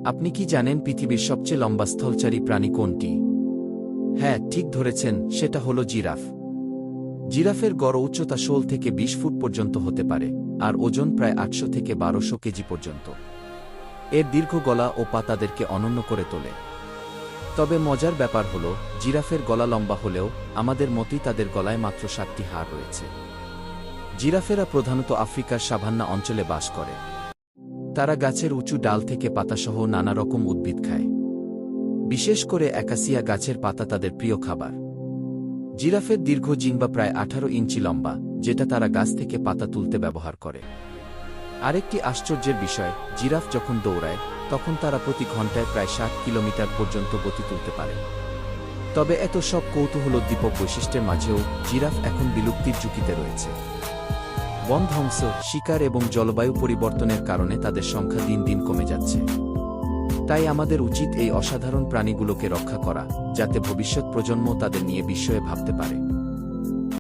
আপনি কি জানেন পৃথিবীর সবচেয়ে লম্বা স্থলচারী প্রাণী কোনটি? হ্যাঁ, ঠিক ধরেছেন, সেটা হলো জিরাফ। জিরাফের গড় উচ্চতা 16 থেকে 20 ফুট পর্যন্ত হতে পারে, আর ওজন প্রায় 800 থেকে 1200 কেজি পর্যন্ত। এর দীর্ঘ গলা ও পা তাদেরকে অনন্য করে তোলে। তবে মজার ব্যাপার হলো, জিরাফের গলা লম্বা হলেও আমাদের মতোই তাদের গলায় মাত্র 7টি হাড় রয়েছে। জিরাফেরা প্রধানত আফ্রিকার সাভান্না অঞ্চলে বাস করে। তারা গাছের উঁচু ডাল থেকে পাতাসহ নানা রকম উদ্ভিদ খায়। বিশেষ করে অ্যাকাসিয়া গাছের পাতা তাদের প্রিয় খাবার। জিরাফের দীর্ঘ জিহ্বা প্রায় 18 ইঞ্চি লম্বা, যেটা তারা গাছ থেকে পাতা তুলতে ব্যবহার করে। আরেকটি আশ্চর্যের বিষয়, জিরাফ যখন দৌড়ায় তখন তারা প্রতি ঘন্টায় প্রায় 60 কিলোমিটার পর্যন্ত গতি তুলতে পারে। তবে এত সব কৌতূহলোদ্দীপক বৈশিষ্ট্যের মাঝেও জিরাফ এখন বিলুপ্তির ঝুঁকিতে রয়েছে। বন ধ্বংস, শিকার এবং জলবায়ু পরিবর্তনের কারণে তাদের সংখ্যা দিন দিন কমে যাচ্ছে। তাই আমাদের উচিত এই অসাধারণ প্রাণীগুলোকে রক্ষা করা, যাতে ভবিষ্যৎ প্রজন্ম তাদের নিয়ে বিস্ময়ে ভাবতে পারে।